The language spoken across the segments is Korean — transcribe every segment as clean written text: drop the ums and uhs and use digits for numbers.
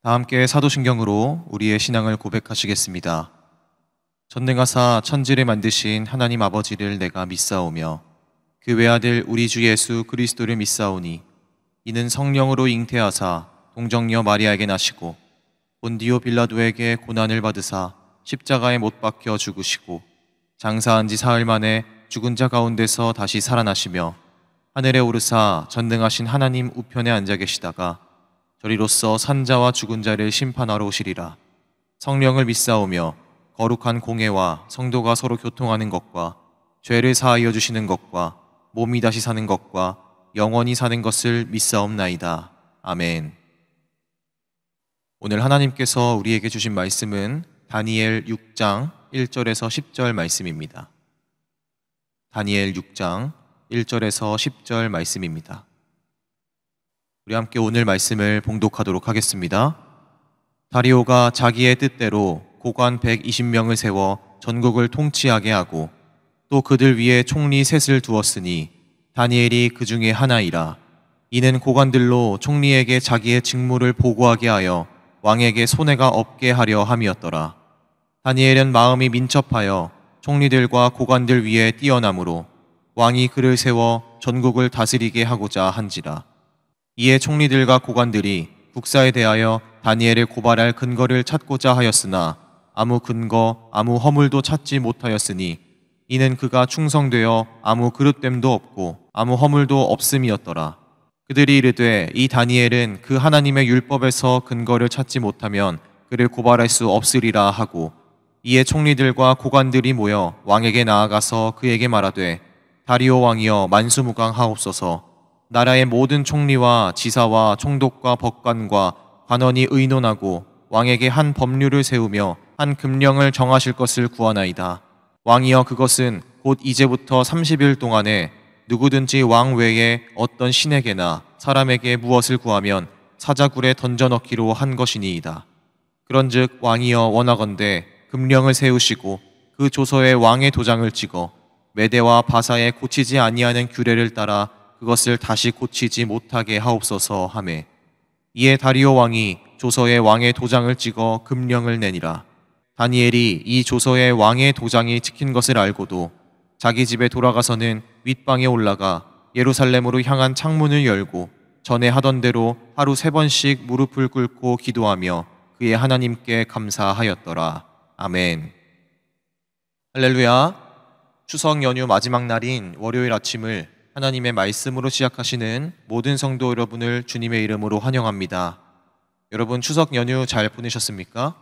다 함께 사도신경으로 우리의 신앙을 고백하시겠습니다. 전능하사 천지를 만드신 하나님 아버지를 내가 믿사오며 그 외아들 우리 주 예수 그리스도를 믿사오니 이는 성령으로 잉태하사 동정녀 마리아에게 나시고 본디오 빌라도에게 고난을 받으사 십자가에 못 박혀 죽으시고 장사한 지 사흘 만에 죽은 자 가운데서 다시 살아나시며 하늘에 오르사 전능하신 하나님 우편에 앉아 계시다가 저리로서 산자와 죽은 자를 심판하러 오시리라. 성령을 믿사오며 거룩한 공회와 성도가 서로 교통하는 것과 죄를 사하여 주시는 것과 몸이 다시 사는 것과 영원히 사는 것을 믿사옵나이다. 아멘. 오늘 하나님께서 우리에게 주신 말씀은 다니엘 6장 1절에서 10절 말씀입니다. 다니엘 6장 1절에서 10절 말씀입니다. 우리 함께 오늘 말씀을 봉독하도록 하겠습니다. 다리오가 자기의 뜻대로 고관 120명을 세워 전국을 통치하게 하고 또 그들 위에 총리 셋을 두었으니 다니엘이 그 중에 하나이라. 이는 고관들로 총리에게 자기의 직무를 보고하게 하여 왕에게 손해가 없게 하려 함이었더라. 다니엘은 마음이 민첩하여 총리들과 고관들 위에 뛰어나므로 왕이 그를 세워 전국을 다스리게 하고자 한지라. 이에 총리들과 고관들이 국사에 대하여 다니엘을 고발할 근거를 찾고자 하였으나 아무 근거, 아무 허물도 찾지 못하였으니 이는 그가 충성되어 아무 그릇됨도 없고 아무 허물도 없음이었더라. 그들이 이르되 이 다니엘은 그 하나님의 율법에서 근거를 찾지 못하면 그를 고발할 수 없으리라 하고 이에 총리들과 고관들이 모여 왕에게 나아가서 그에게 말하되 다리오 왕이여 만수무강하옵소서. 나라의 모든 총리와 지사와 총독과 법관과 관원이 의논하고 왕에게 한 법률을 세우며 한 금령을 정하실 것을 구하나이다. 왕이여 그것은 곧 이제부터 30일 동안에 누구든지 왕 외에 어떤 신에게나 사람에게 무엇을 구하면 사자굴에 던져넣기로 한 것이니이다. 그런즉 왕이여 원하건대 금령을 세우시고 그 조서에 왕의 도장을 찍어 메대와 바사에 고치지 아니하는 규례를 따라 그것을 다시 고치지 못하게 하옵소서 하매 이에 다리오 왕이 조서에 왕의 도장을 찍어 금령을 내니라. 다니엘이 이 조서에 왕의 도장이 찍힌 것을 알고도 자기 집에 돌아가서는 윗방에 올라가 예루살렘으로 향한 창문을 열고 전에 하던 대로 하루 3번씩 무릎을 꿇고 기도하며 그의 하나님께 감사하였더라. 아멘. 할렐루야. 추석 연휴 마지막 날인 월요일 아침을 하나님의 말씀으로 시작하시는 모든 성도 여러분을 주님의 이름으로 환영합니다. 여러분 추석 연휴 잘 보내셨습니까?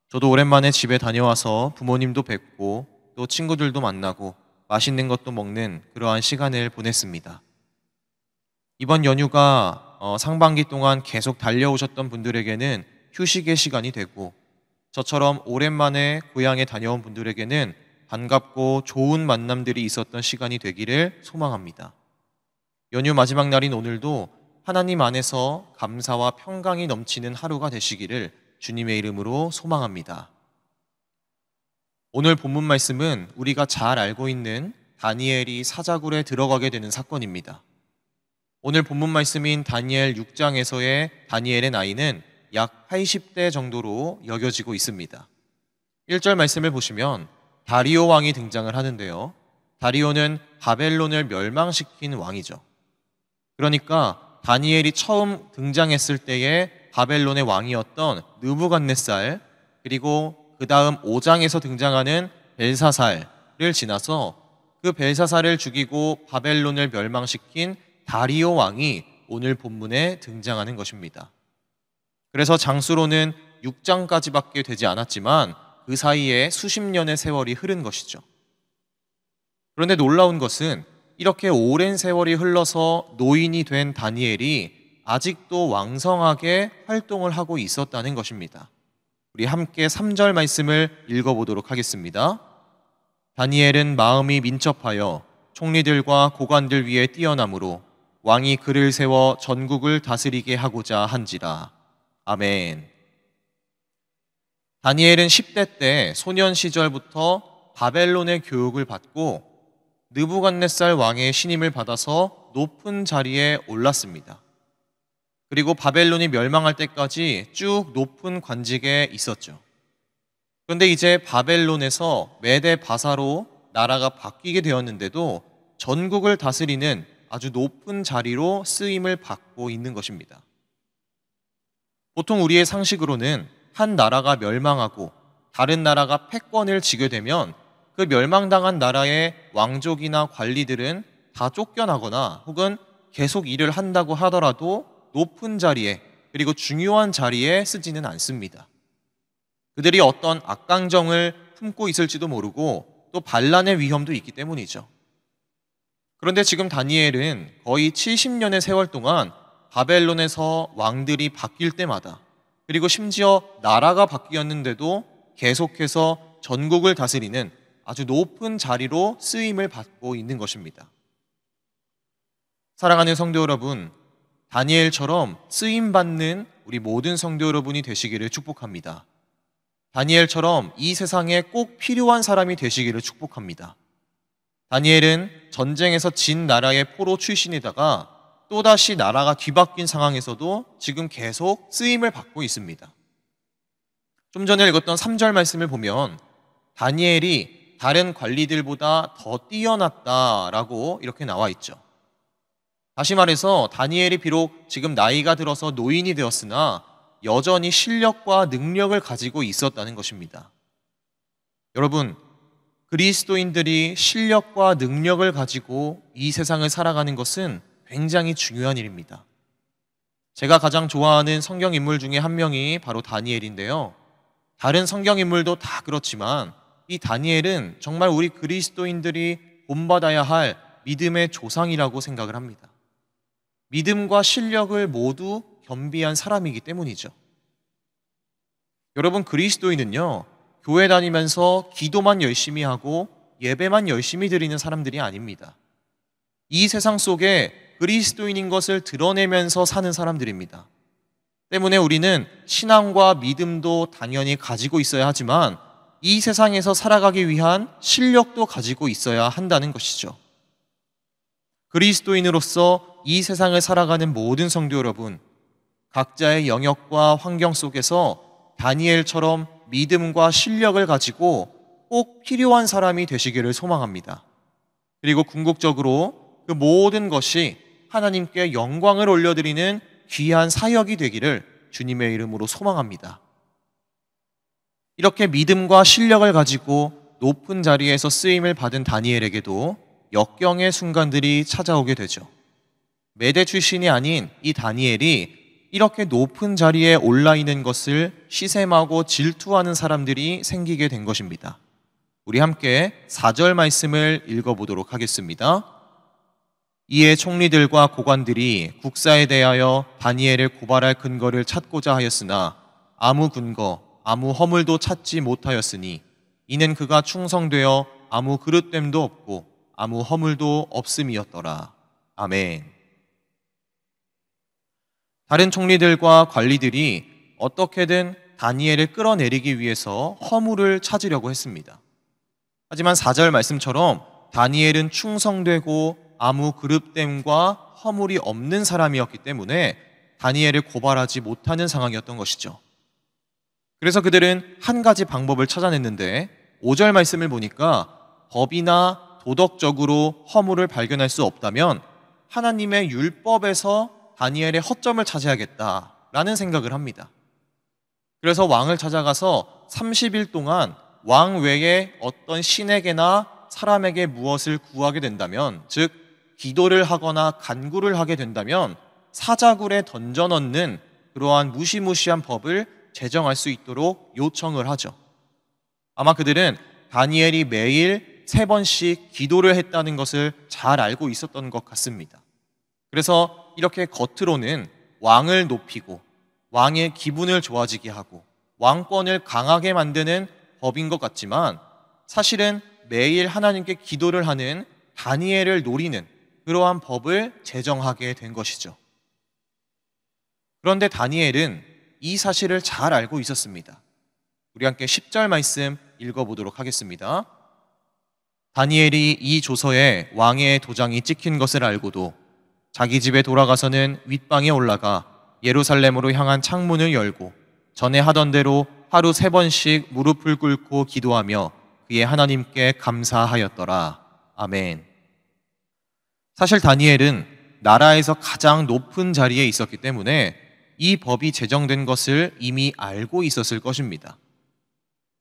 저도 오랜만에 집에 다녀와서 부모님도 뵙고 또 친구들도 만나고 맛있는 것도 먹는 그러한 시간을 보냈습니다. 이번 연휴가 상반기 동안 계속 달려오셨던 분들에게는 휴식의 시간이 되고 저처럼 오랜만에 고향에 다녀온 분들에게는 반갑고 좋은 만남들이 있었던 시간이 되기를 소망합니다. 연휴 마지막 날인 오늘도 하나님 안에서 감사와 평강이 넘치는 하루가 되시기를 주님의 이름으로 소망합니다. 오늘 본문 말씀은 우리가 잘 알고 있는 다니엘이 사자굴에 들어가게 되는 사건입니다. 오늘 본문 말씀인 다니엘 6장에서의 다니엘의 나이는 약 80대 정도로 여겨지고 있습니다. 1절 말씀을 보시면 다리오 왕이 등장을 하는데요. 다리오는 바벨론을 멸망시킨 왕이죠. 그러니까 다니엘이 처음 등장했을 때의 바벨론의 왕이었던 느부갓네살 그리고 그 다음 5장에서 등장하는 벨사살을 지나서 그 벨사살을 죽이고 바벨론을 멸망시킨 다리오 왕이 오늘 본문에 등장하는 것입니다. 그래서 장수로는 6장까지밖에 되지 않았지만 그 사이에 수십 년의 세월이 흐른 것이죠. 그런데 놀라운 것은 이렇게 오랜 세월이 흘러서 노인이 된 다니엘이 아직도 왕성하게 활동을 하고 있었다는 것입니다. 우리 함께 3절 말씀을 읽어보도록 하겠습니다. 다니엘은 마음이 민첩하여 총리들과 고관들 위에 뛰어나므로 왕이 그를 세워 전국을 다스리게 하고자 한지라. 아멘. 다니엘은 10대 때 소년 시절부터 바벨론의 교육을 받고 느부갓네살 왕의 신임을 받아서 높은 자리에 올랐습니다. 그리고 바벨론이 멸망할 때까지 쭉 높은 관직에 있었죠. 그런데 이제 바벨론에서 메데 바사로 나라가 바뀌게 되었는데도 전국을 다스리는 아주 높은 자리로 쓰임을 받고 있는 것입니다. 보통 우리의 상식으로는 한 나라가 멸망하고 다른 나라가 패권을 쥐게 되면 그 멸망당한 나라의 왕족이나 관리들은 다 쫓겨나거나 혹은 계속 일을 한다고 하더라도 높은 자리에 그리고 중요한 자리에 쓰지는 않습니다. 그들이 어떤 악강정을 품고 있을지도 모르고 또 반란의 위험도 있기 때문이죠. 그런데 지금 다니엘은 거의 70년의 세월 동안 바벨론에서 왕들이 바뀔 때마다 그리고 심지어 나라가 바뀌었는데도 계속해서 전국을 다스리는 아주 높은 자리로 쓰임을 받고 있는 것입니다. 사랑하는 성도 여러분, 다니엘처럼 쓰임받는 우리 모든 성도 여러분이 되시기를 축복합니다. 다니엘처럼 이 세상에 꼭 필요한 사람이 되시기를 축복합니다. 다니엘은 전쟁에서 진 나라의 포로 출신이다가 또다시 나라가 뒤바뀐 상황에서도 지금 계속 쓰임을 받고 있습니다. 좀 전에 읽었던 3절 말씀을 보면 다니엘이 다른 관리들보다 더 뛰어났다라고 이렇게 나와 있죠. 다시 말해서 다니엘이 비록 지금 나이가 들어서 노인이 되었으나 여전히 실력과 능력을 가지고 있었다는 것입니다. 여러분, 그리스도인들이 실력과 능력을 가지고 이 세상을 살아가는 것은 굉장히 중요한 일입니다. 제가 가장 좋아하는 성경 인물 중에 한 명이 바로 다니엘인데요. 다른 성경 인물도 다 그렇지만 이 다니엘은 정말 우리 그리스도인들이 본받아야 할 믿음의 조상이라고 생각을 합니다. 믿음과 실력을 모두 겸비한 사람이기 때문이죠. 여러분, 그리스도인은요, 교회 다니면서 기도만 열심히 하고 예배만 열심히 드리는 사람들이 아닙니다. 이 세상 속에 그리스도인인 것을 드러내면서 사는 사람들입니다. 때문에 우리는 신앙과 믿음도 당연히 가지고 있어야 하지만 이 세상에서 살아가기 위한 실력도 가지고 있어야 한다는 것이죠. 그리스도인으로서 이 세상을 살아가는 모든 성도 여러분, 각자의 영역과 환경 속에서 다니엘처럼 믿음과 실력을 가지고 꼭 필요한 사람이 되시기를 소망합니다. 그리고 궁극적으로 그 모든 것이 하나님께 영광을 올려드리는 귀한 사역이 되기를 주님의 이름으로 소망합니다. 이렇게 믿음과 실력을 가지고 높은 자리에서 쓰임을 받은 다니엘에게도 역경의 순간들이 찾아오게 되죠. 메대 출신이 아닌 이 다니엘이 이렇게 높은 자리에 올라 있는 것을 시샘하고 질투하는 사람들이 생기게 된 것입니다. 우리 함께 4절 말씀을 읽어보도록 하겠습니다. 이에 총리들과 고관들이 국사에 대하여 다니엘을 고발할 근거를 찾고자 하였으나 아무 근거, 아무 허물도 찾지 못하였으니 이는 그가 충성되어 아무 그릇됨도 없고 아무 허물도 없음이었더라. 아멘. 다른 총리들과 관리들이 어떻게든 다니엘을 끌어내리기 위해서 허물을 찾으려고 했습니다. 하지만 4절 말씀처럼 다니엘은 충성되고 아무 그릇됨과 허물이 없는 사람이었기 때문에 다니엘을 고발하지 못하는 상황이었던 것이죠. 그래서 그들은 한 가지 방법을 찾아냈는데 5절 말씀을 보니까 법이나 도덕적으로 허물을 발견할 수 없다면 하나님의 율법에서 다니엘의 허점을 찾아야겠다라는 생각을 합니다. 그래서 왕을 찾아가서 30일 동안 왕 외에 어떤 신에게나 사람에게 무엇을 구하게 된다면, 즉 기도를 하거나 간구를 하게 된다면 사자굴에 던져 넣는 그러한 무시무시한 법을 제정할 수 있도록 요청을 하죠. 아마 그들은 다니엘이 매일 3번씩 기도를 했다는 것을 잘 알고 있었던 것 같습니다. 그래서 이렇게 겉으로는 왕을 높이고 왕의 기분을 좋아지게 하고 왕권을 강하게 만드는 법인 것 같지만 사실은 매일 하나님께 기도를 하는 다니엘을 노리는 그러한 법을 제정하게 된 것이죠. 그런데 다니엘은 이 사실을 잘 알고 있었습니다. 우리 함께 10절 말씀 읽어보도록 하겠습니다. 다니엘이 이 조서에 왕의 도장이 찍힌 것을 알고도 자기 집에 돌아가서는 윗방에 올라가 예루살렘으로 향한 창문을 열고 전에 하던 대로 하루 3번씩 무릎을 꿇고 기도하며 그의 하나님께 감사하였더라. 아멘. 사실 다니엘은 나라에서 가장 높은 자리에 있었기 때문에 이 법이 제정된 것을 이미 알고 있었을 것입니다.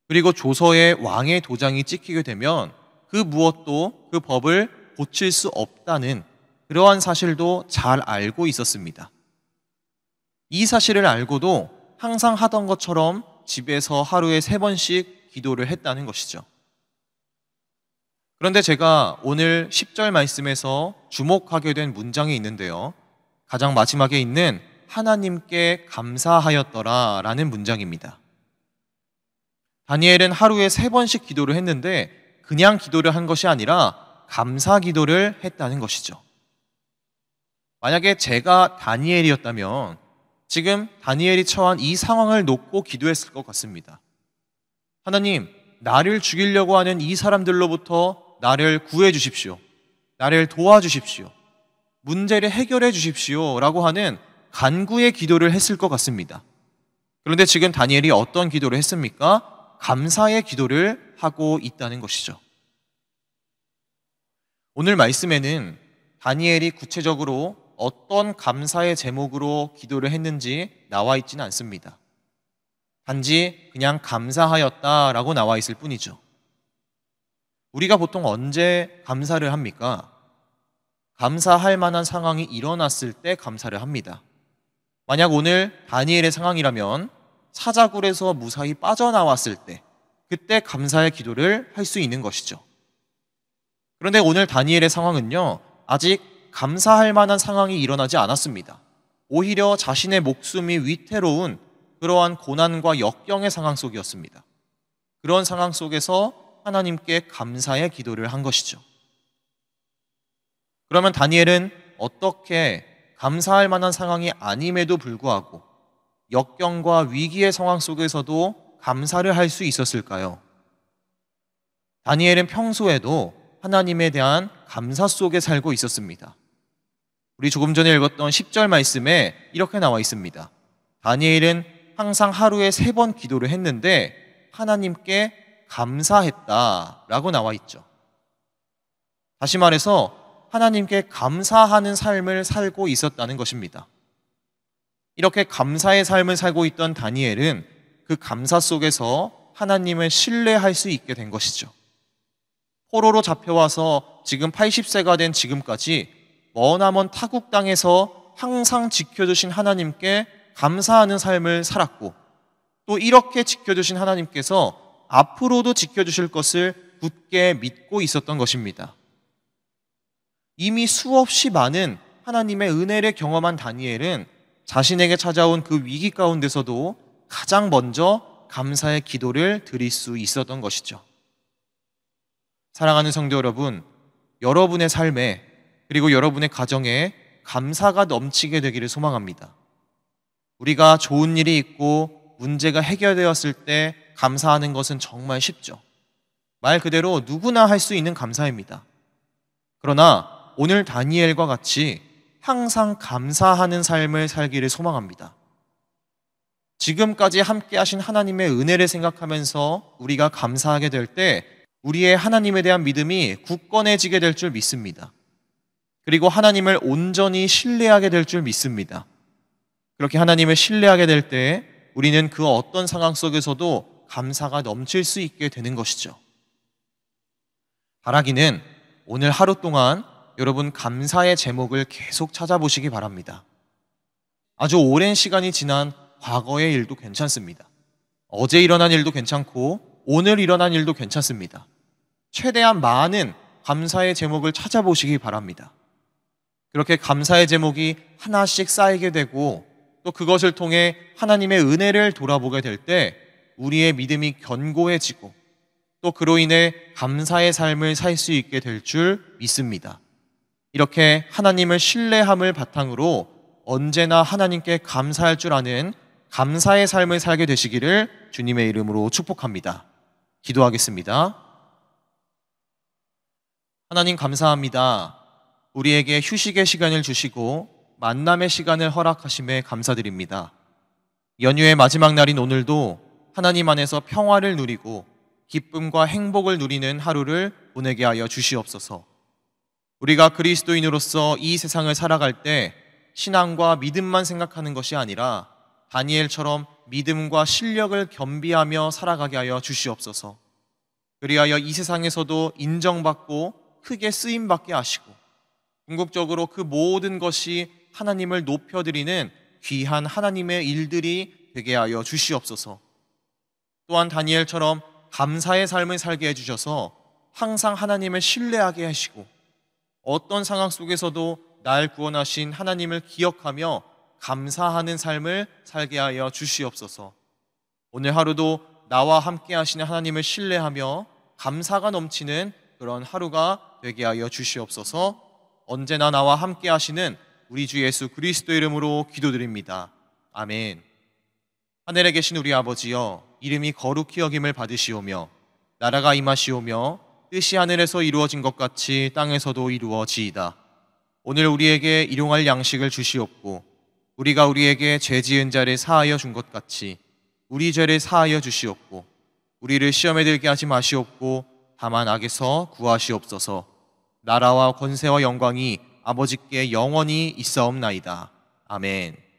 그리고 조서에 왕의 도장이 찍히게 되면 그 무엇도 그 법을 고칠 수 없다는 그러한 사실도 잘 알고 있었습니다. 이 사실을 알고도 항상 하던 것처럼 집에서 하루에 3번씩 기도를 했다는 것이죠. 그런데 제가 오늘 10절 말씀에서 주목하게 된 문장이 있는데요. 가장 마지막에 있는 하나님께 감사하였더라 라는 문장입니다. 다니엘은 하루에 3번씩 기도를 했는데 그냥 기도를 한 것이 아니라 감사 기도를 했다는 것이죠. 만약에 제가 다니엘이었다면 지금 다니엘이 처한 이 상황을 놓고 기도했을 것 같습니다. 하나님, 나를 죽이려고 하는 이 사람들로부터 나를 구해 주십시오. 나를 도와주십시오. 문제를 해결해 주십시오. 라고 하는 간구의 기도를 했을 것 같습니다. 그런데 지금 다니엘이 어떤 기도를 했습니까? 감사의 기도를 하고 있다는 것이죠. 오늘 말씀에는 다니엘이 구체적으로 어떤 감사의 제목으로 기도를 했는지 나와 있지는 않습니다. 단지 그냥 감사하였다라고 나와 있을 뿐이죠. 우리가 보통 언제 감사를 합니까? 감사할 만한 상황이 일어났을 때 감사를 합니다. 만약 오늘 다니엘의 상황이라면 사자굴에서 무사히 빠져나왔을 때 그때 감사의 기도를 할 수 있는 것이죠. 그런데 오늘 다니엘의 상황은요, 아직 감사할 만한 상황이 일어나지 않았습니다. 오히려 자신의 목숨이 위태로운 그러한 고난과 역경의 상황 속이었습니다. 그런 상황 속에서 하나님께 감사의 기도를 한 것이죠. 그러면 다니엘은 어떻게 감사할 만한 상황이 아님에도 불구하고 역경과 위기의 상황 속에서도 감사를 할 수 있었을까요? 다니엘은 평소에도 하나님에 대한 감사 속에 살고 있었습니다. 우리 조금 전에 읽었던 10절 말씀에 이렇게 나와 있습니다. 다니엘은 항상 하루에 3번 기도를 했는데 하나님께 감사했다라고 나와 있죠. 다시 말해서 하나님께 감사하는 삶을 살고 있었다는 것입니다. 이렇게 감사의 삶을 살고 있던 다니엘은 그 감사 속에서 하나님을 신뢰할 수 있게 된 것이죠. 포로로 잡혀와서 지금 80세가 된 지금까지 머나먼 타국 땅에서 항상 지켜주신 하나님께 감사하는 삶을 살았고, 또 이렇게 지켜주신 하나님께서 앞으로도 지켜주실 것을 굳게 믿고 있었던 것입니다. 이미 수없이 많은 하나님의 은혜를 경험한 다니엘은 자신에게 찾아온 그 위기 가운데서도 가장 먼저 감사의 기도를 드릴 수 있었던 것이죠. 사랑하는 성도 여러분, 여러분의 삶에 그리고 여러분의 가정에 감사가 넘치게 되기를 소망합니다. 우리가 좋은 일이 있고 문제가 해결되었을 때 감사하는 것은 정말 쉽죠. 말 그대로 누구나 할 수 있는 감사입니다. 그러나 오늘 다니엘과 같이 항상 감사하는 삶을 살기를 소망합니다. 지금까지 함께 하신 하나님의 은혜를 생각하면서 우리가 감사하게 될 때 우리의 하나님에 대한 믿음이 굳건해지게 될 줄 믿습니다. 그리고 하나님을 온전히 신뢰하게 될 줄 믿습니다. 그렇게 하나님을 신뢰하게 될 때 우리는 그 어떤 상황 속에서도 감사가 넘칠 수 있게 되는 것이죠. 바라기는 오늘 하루 동안 여러분 감사의 제목을 계속 찾아보시기 바랍니다. 아주 오랜 시간이 지난 과거의 일도 괜찮습니다. 어제 일어난 일도 괜찮고 오늘 일어난 일도 괜찮습니다. 최대한 많은 감사의 제목을 찾아보시기 바랍니다. 그렇게 감사의 제목이 하나씩 쌓이게 되고 또 그것을 통해 하나님의 은혜를 돌아보게 될 때 우리의 믿음이 견고해지고 또 그로 인해 감사의 삶을 살 수 있게 될 줄 믿습니다. 이렇게 하나님을 신뢰함을 바탕으로 언제나 하나님께 감사할 줄 아는 감사의 삶을 살게 되시기를 주님의 이름으로 축복합니다. 기도하겠습니다. 하나님 감사합니다. 우리에게 휴식의 시간을 주시고 만남의 시간을 허락하심에 감사드립니다. 연휴의 마지막 날인 오늘도 하나님 안에서 평화를 누리고 기쁨과 행복을 누리는 하루를 보내게 하여 주시옵소서. 우리가 그리스도인으로서 이 세상을 살아갈 때 신앙과 믿음만 생각하는 것이 아니라 다니엘처럼 믿음과 실력을 겸비하며 살아가게 하여 주시옵소서. 그리하여 이 세상에서도 인정받고 크게 쓰임받게 하시고 궁극적으로 그 모든 것이 하나님을 높여드리는 귀한 하나님의 일들이 되게 하여 주시옵소서. 또한 다니엘처럼 감사의 삶을 살게 해주셔서 항상 하나님을 신뢰하게 하시고 어떤 상황 속에서도 날 구원하신 하나님을 기억하며 감사하는 삶을 살게 하여 주시옵소서. 오늘 하루도 나와 함께 하시는 하나님을 신뢰하며 감사가 넘치는 그런 하루가 되게 하여 주시옵소서. 언제나 나와 함께 하시는 우리 주 예수 그리스도 이름으로 기도드립니다. 아멘. 하늘에 계신 우리 아버지여, 이름이 거룩히 여김을 받으시오며 나라가 임하시오며 뜻이 하늘에서 이루어진 것 같이 땅에서도 이루어지이다. 오늘 우리에게 일용할 양식을 주시옵고 우리가 우리에게 죄 지은 자를 사하여 준 것 같이 우리 죄를 사하여 주시옵고 우리를 시험에 들게 하지 마시옵고 다만 악에서 구하시옵소서. 나라와 권세와 영광이 아버지께 영원히 있사옵나이다. 아멘.